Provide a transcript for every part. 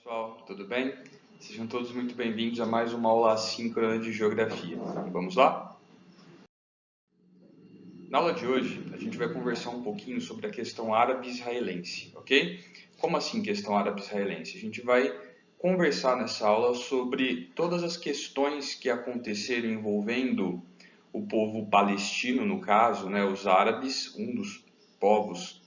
Pessoal, tudo bem? Sejam todos muito bem-vindos a mais uma aula assíncrona de Geografia. Vamos lá? Na aula de hoje, a gente vai conversar um pouquinho sobre a questão árabe-israelense, ok? Como assim questão árabe-israelense? A gente vai conversar nessa aula sobre todas as questões que aconteceram envolvendo o povo palestino, no caso, né, os árabes, um dos povos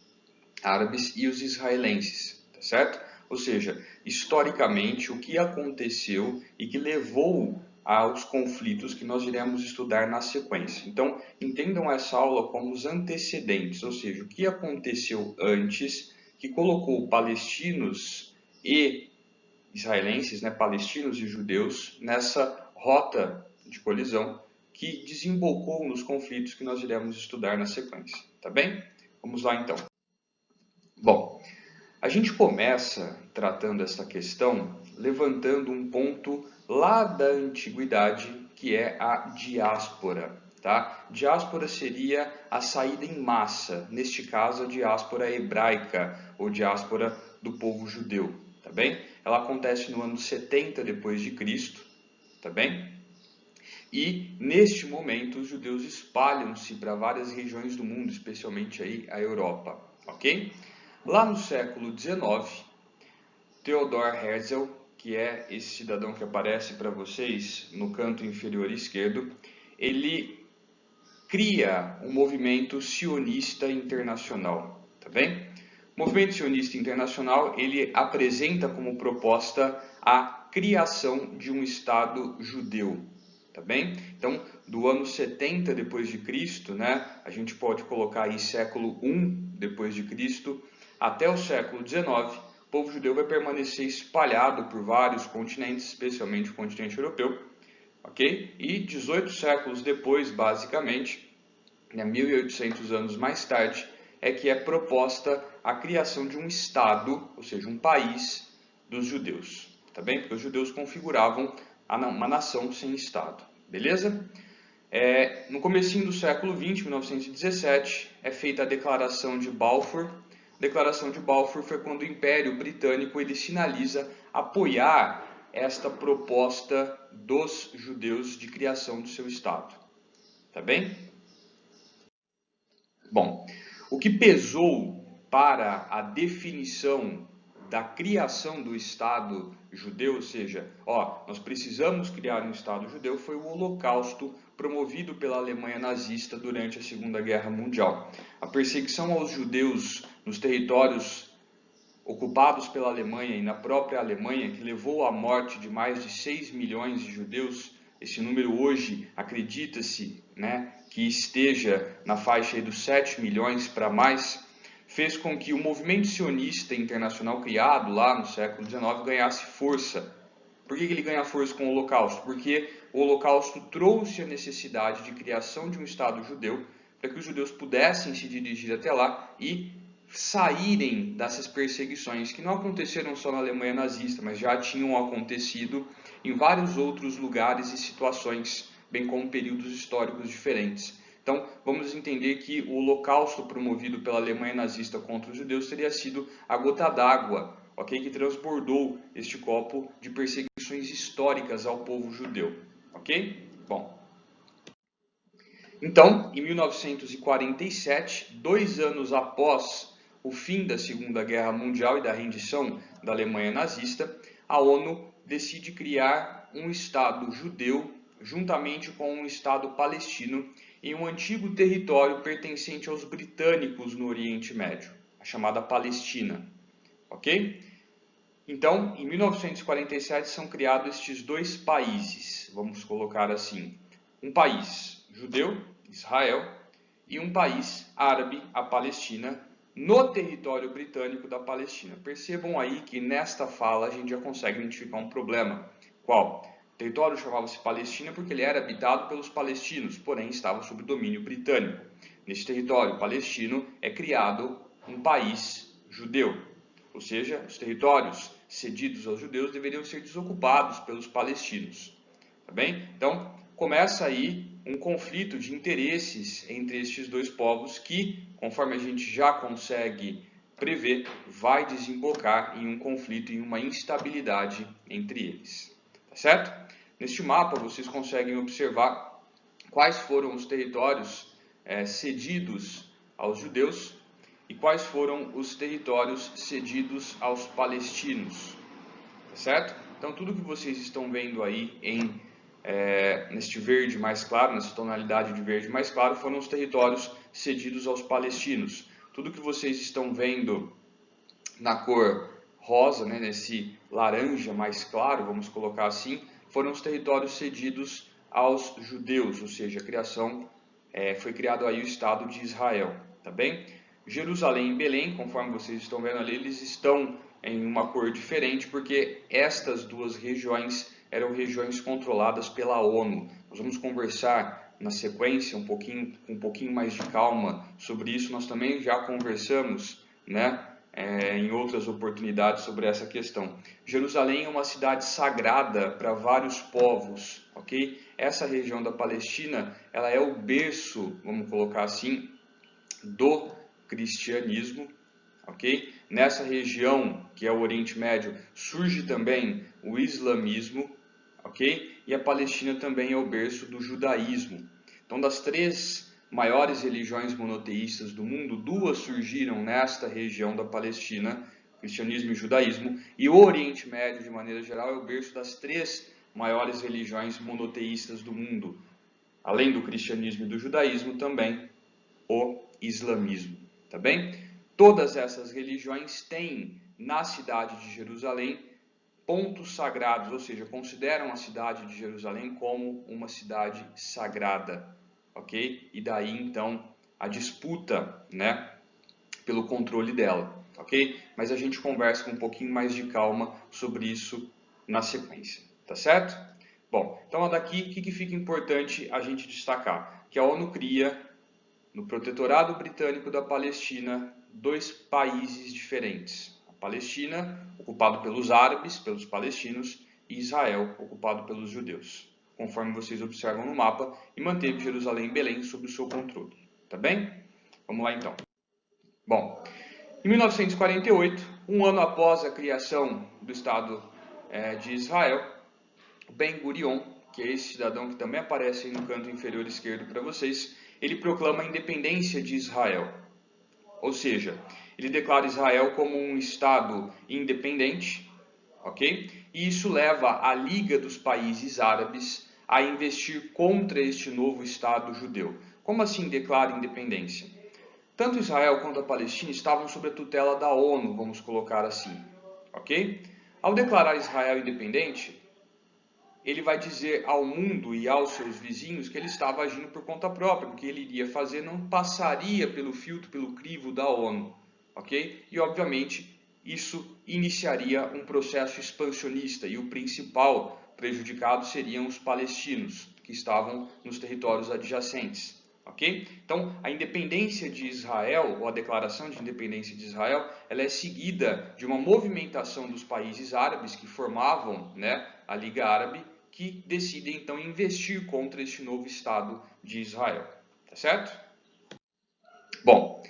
árabes, e os israelenses, tá certo? Ou seja, historicamente, o que aconteceu e que levou aos conflitos que nós iremos estudar na sequência. Então, entendam essa aula como os antecedentes, ou seja, o que aconteceu antes que colocou palestinos e israelenses, né, palestinos e judeus, nessa rota de colisão que desembocou nos conflitos que nós iremos estudar na sequência, tá bem? Vamos lá então. Bom, a gente começa tratando essa questão levantando um ponto lá da antiguidade, que é a diáspora. Tá? Diáspora seria a saída em massa, neste caso a diáspora hebraica ou diáspora do povo judeu. Tá bem? Ela acontece no ano 70 depois de Cristo, tá bem? E neste momento os judeus espalham-se para várias regiões do mundo, especialmente aí a Europa, ok? Lá no século XIX, Theodor Herzl, que é esse cidadão que aparece para vocês no canto inferior esquerdo, ele cria um movimento sionista internacional, tá bem? O movimento sionista internacional, ele apresenta como proposta a criação de um Estado judeu, tá bem? Então, do ano 70 depois de Cristo, né, a gente pode colocar aí século I depois de Cristo, até o século XIX, o povo judeu vai permanecer espalhado por vários continentes, especialmente o continente europeu, ok? E 18 séculos depois, basicamente, 1800 anos mais tarde, é que é proposta a criação de um Estado, ou seja, um país dos judeus, tá bem? Porque os judeus configuravam uma nação sem Estado, beleza? No comecinho do século XX, 1917, é feita a Declaração de Balfour. A Declaração de Balfour foi quando o Império Britânico ele sinaliza apoiar esta proposta dos judeus de criação do seu Estado, tá bem? Bom, o que pesou para a definição da criação do Estado judeu, ou seja, nós precisamos criar um Estado judeu, foi o Holocausto promovido pela Alemanha nazista durante a Segunda Guerra Mundial. A perseguição aos judeus nos territórios ocupados pela Alemanha e na própria Alemanha, que levou à morte de mais de 6 milhões de judeus, esse número hoje acredita-se, né, que esteja na faixa dos 7 milhões para mais, fez com que o movimento sionista internacional criado lá no século XIX ganhasse força. Por que ele ganha força com o Holocausto? Porque o Holocausto trouxe a necessidade de criação de um Estado judeu para que os judeus pudessem se dirigir até lá e saírem dessas perseguições que não aconteceram só na Alemanha nazista, mas já tinham acontecido em vários outros lugares e situações, bem como períodos históricos diferentes. Então, vamos entender que o holocausto promovido pela Alemanha nazista contra os judeus teria sido a gota d'água, ok, que transbordou este copo de perseguições históricas ao povo judeu, ok? Bom, então, em 1947, 2 anos após o fim da Segunda Guerra Mundial e da rendição da Alemanha nazista, a ONU decide criar um Estado judeu juntamente com um Estado palestino em um antigo território pertencente aos britânicos no Oriente Médio, a chamada Palestina. Ok? Então, em 1947 são criados estes dois países, vamos colocar assim, um país judeu, Israel, e um país árabe, a Palestina, no território britânico da Palestina. Percebam aí que nesta fala a gente já consegue identificar um problema. Qual? O território chamava-se Palestina porque ele era habitado pelos palestinos, porém estava sob domínio britânico. Neste território palestino é criado um país judeu, ou seja, os territórios cedidos aos judeus deveriam ser desocupados pelos palestinos. Tá bem? Então, começa aí um conflito de interesses entre estes dois povos que, conforme a gente já consegue prevê, vai desembocar em um conflito, em uma instabilidade entre eles. Tá certo? Neste mapa vocês conseguem observar quais foram os territórios cedidos aos judeus e quais foram os territórios cedidos aos palestinos. Tá certo? Então tudo que vocês estão vendo aí neste verde mais claro, nessa tonalidade de verde mais claro, foram os territórios cedidos aos palestinos. Tudo que vocês estão vendo na cor rosa, né, nesse laranja mais claro, vamos colocar assim, foram os territórios cedidos aos judeus, ou seja, foi criado aí o Estado de Israel, tá bem? Jerusalém e Belém, conforme vocês estão vendo ali, eles estão em uma cor diferente, porque estas duas regiões eram regiões controladas pela ONU. Nós vamos conversar na sequência, com um pouquinho mais de calma sobre isso. Nós também já conversamos, né, em outras oportunidades sobre essa questão. Jerusalém é uma cidade sagrada para vários povos, ok? Essa região da Palestina, ela é o berço, vamos colocar assim, do cristianismo, ok? Nessa região, que é o Oriente Médio, surge também o islamismo, ok? E a Palestina também é o berço do judaísmo. Então, das três maiores religiões monoteístas do mundo, duas surgiram nesta região da Palestina, cristianismo e judaísmo, e o Oriente Médio, de maneira geral, é o berço das três maiores religiões monoteístas do mundo. Além do cristianismo e do judaísmo, também o islamismo, tá bem? Todas essas religiões têm na cidade de Jerusalém pontos sagrados, ou seja, consideram a cidade de Jerusalém como uma cidade sagrada, ok? E daí então a disputa, né, pelo controle dela, ok? Mas a gente conversa com um pouquinho mais de calma sobre isso na sequência, tá certo? Bom, então daqui o que fica importante a gente destacar? Que a ONU cria, no Protetorado Britânico da Palestina, dois países diferentes. A Palestina, ocupado pelos árabes, pelos palestinos, e Israel, ocupado pelos judeus, conforme vocês observam no mapa, e manteve Jerusalém e Belém sob o seu controle. Tá bem? Vamos lá então. Bom, em 1948, um ano após a criação do Estado de Israel, Ben-Gurion, que é esse cidadão que também aparece aí no canto inferior esquerdo para vocês, ele proclama a independência de Israel. Ou seja, ele declara Israel como um Estado independente, ok? E isso leva a Liga dos Países Árabes a investir contra este novo Estado judeu. Como assim declara independência? Tanto Israel quanto a Palestina estavam sob a tutela da ONU, vamos colocar assim, ok? Ao declarar Israel independente, ele vai dizer ao mundo e aos seus vizinhos que ele estava agindo por conta própria, porque ele iria fazer não passaria pelo filtro, pelo crivo da ONU, ok? E obviamente isso iniciaria um processo expansionista e o principal prejudicado seriam os palestinos, que estavam nos territórios adjacentes, ok? Então a independência de Israel, ou a declaração de independência de Israel, ela é seguida de uma movimentação dos países árabes que formavam, né, a Liga Árabe, que decidem então investir contra este novo Estado de Israel, tá certo? Bom,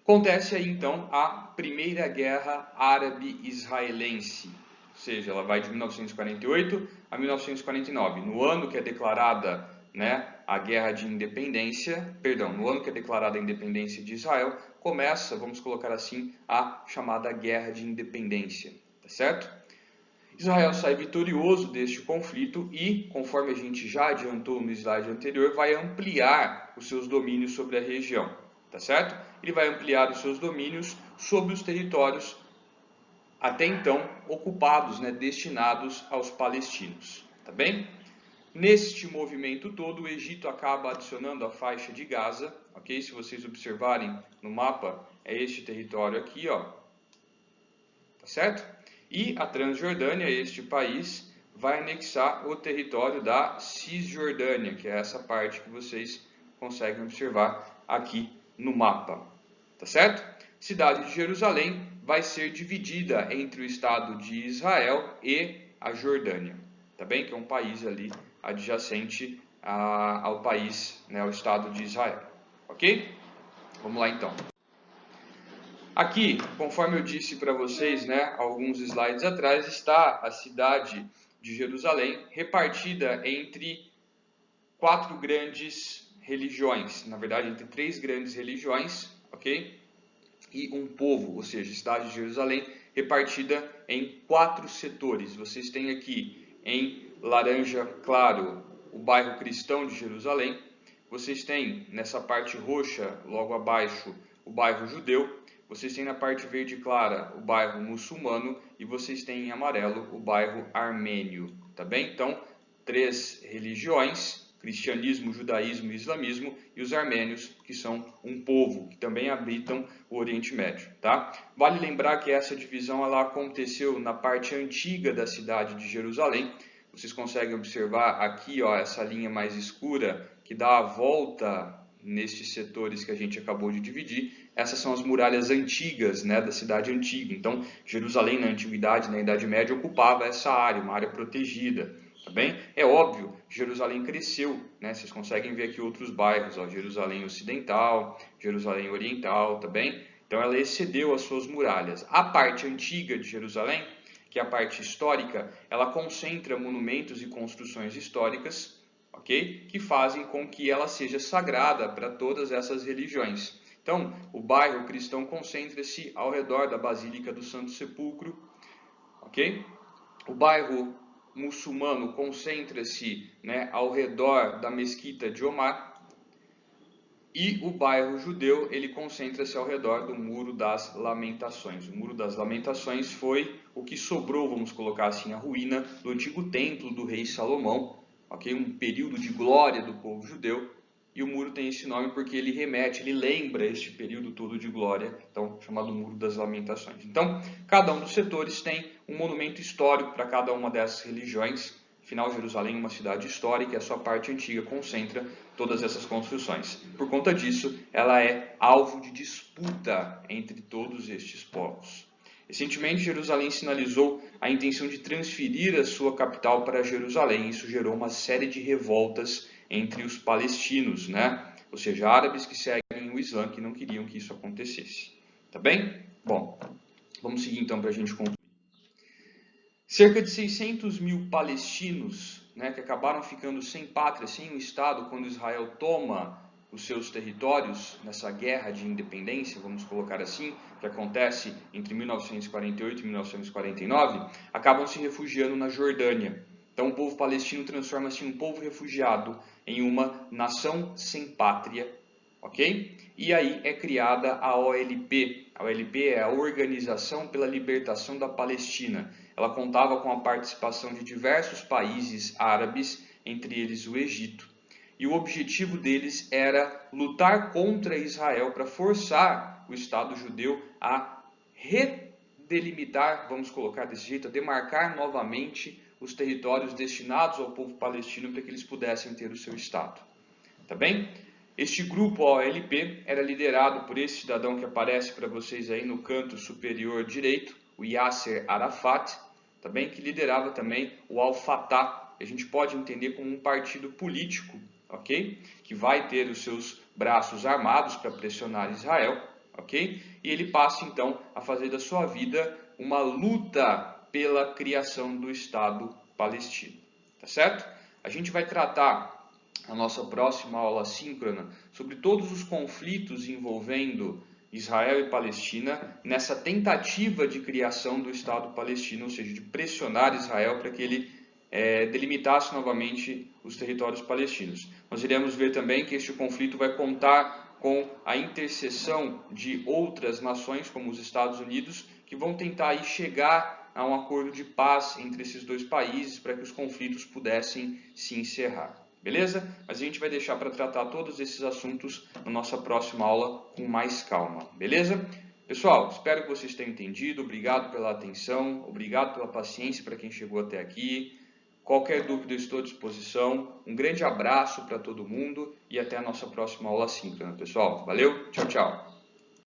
acontece aí então a Primeira Guerra Árabe-Israelense, ou seja, ela vai de 1948 a 1949, no ano que é declarada, né, a Guerra de Independência, perdão, no ano que é declarada a independência de Israel, começa, vamos colocar assim, a chamada Guerra de Independência, tá certo? Israel sai vitorioso deste conflito e, conforme a gente já adiantou no slide anterior, vai ampliar os seus domínios sobre a região, tá certo? Ele vai ampliar os seus domínios sobre os territórios até então ocupados, né, destinados aos palestinos, tá bem? Neste movimento todo, o Egito acaba adicionando a faixa de Gaza, ok? Se vocês observarem no mapa, é este território aqui, ó, tá certo? E a Transjordânia, este país, vai anexar o território da Cisjordânia, que é essa parte que vocês conseguem observar aqui no mapa. Tá certo? Cidade de Jerusalém vai ser dividida entre o Estado de Israel e a Jordânia, tá bem? Que é um país ali adjacente ao país, né, ao Estado de Israel. Ok? Vamos lá então. Aqui, conforme eu disse para vocês, né, alguns slides atrás, está a cidade de Jerusalém repartida entre 4 grandes religiões, na verdade entre 3 grandes religiões, ok? E um povo, ou seja, a cidade de Jerusalém repartida em 4 setores. Vocês têm aqui em laranja claro o bairro cristão de Jerusalém, vocês têm nessa parte roxa, logo abaixo, o bairro judeu, vocês têm na parte verde clara o bairro muçulmano e vocês têm em amarelo o bairro armênio, tá bem? Então, 3 religiões, cristianismo, judaísmo e islamismo, e os armênios, que são um povo que também habitam o Oriente Médio, tá? Vale lembrar que essa divisão ela aconteceu na parte antiga da cidade de Jerusalém. Vocês conseguem observar aqui, ó, essa linha mais escura que dá a volta nestes setores que a gente acabou de dividir. Essas são as muralhas antigas, né, da cidade antiga. Então, Jerusalém na antiguidade, na Idade Média, ocupava essa área, uma área protegida. Tá bem? É óbvio, Jerusalém cresceu, né? Vocês conseguem ver aqui outros bairros, ó, Jerusalém Ocidental, Jerusalém Oriental, tá bem? Então ela excedeu as suas muralhas. A parte antiga de Jerusalém, que é a parte histórica, ela concentra monumentos e construções históricas, ok? Que fazem com que ela seja sagrada para todas essas religiões. Então, o bairro cristão concentra-se ao redor da Basílica do Santo Sepulcro, ok? O bairro muçulmano concentra-se, né, ao redor da Mesquita de Omar, e o bairro judeu ele concentra-se ao redor do Muro das Lamentações. O Muro das Lamentações foi o que sobrou, vamos colocar assim, a ruína do antigo templo do rei Salomão, ok? Um período de glória do povo judeu. E o muro tem esse nome porque ele remete, ele lembra este período todo de glória, então chamado Muro das Lamentações. Então, cada um dos setores tem um monumento histórico para cada uma dessas religiões. Afinal, Jerusalém é uma cidade histórica e a sua parte antiga concentra todas essas construções. Por conta disso, ela é alvo de disputa entre todos estes povos. Recentemente, Jerusalém sinalizou a intenção de transferir a sua capital para Jerusalém. Isso gerou uma série de revoltas entre os palestinos, né? Ou seja, árabes que seguem o Islã que não queriam que isso acontecesse. Tá bem? Bom, vamos seguir então para a gente concluir. Cerca de 600 mil palestinos, né, que acabaram ficando sem pátria, sem um Estado, quando Israel toma os seus territórios nessa guerra de independência, vamos colocar assim, que acontece entre 1948 e 1949, acabam se refugiando na Jordânia. Então o povo palestino transforma-se em um povo refugiado, em uma nação sem pátria, ok? E aí é criada a OLP. A OLP é a Organização pela Libertação da Palestina. Ela contava com a participação de diversos países árabes, entre eles o Egito. E o objetivo deles era lutar contra Israel para forçar o Estado judeu a redelimitar, vamos colocar desse jeito, a demarcar novamente os territórios destinados ao povo palestino para que eles pudessem ter o seu Estado. Tá bem? Este grupo OLP era liderado por esse cidadão que aparece para vocês aí no canto superior direito, o Yasser Arafat, tá bem? Que liderava também o Al-Fatah. A gente pode entender como um partido político, ok? Que vai ter os seus braços armados para pressionar Israel, ok? E ele passa então a fazer da sua vida uma luta pela criação do Estado palestino, tá certo? A gente vai tratar na nossa próxima aula síncrona sobre todos os conflitos envolvendo Israel e Palestina nessa tentativa de criação do Estado palestino, ou seja, de pressionar Israel para que ele delimitasse novamente os territórios palestinos. Nós iremos ver também que este conflito vai contar com a intercessão de outras nações, como os Estados Unidos, que vão tentar aí chegar a um acordo de paz entre esses dois países para que os conflitos pudessem se encerrar. Beleza? Mas a gente vai deixar para tratar todos esses assuntos na nossa próxima aula com mais calma. Beleza? Pessoal, espero que vocês tenham entendido. Obrigado pela atenção, obrigado pela paciência para quem chegou até aqui. Qualquer dúvida eu estou à disposição. Um grande abraço para todo mundo e até a nossa próxima aula síncrona, pessoal. Valeu, tchau, tchau.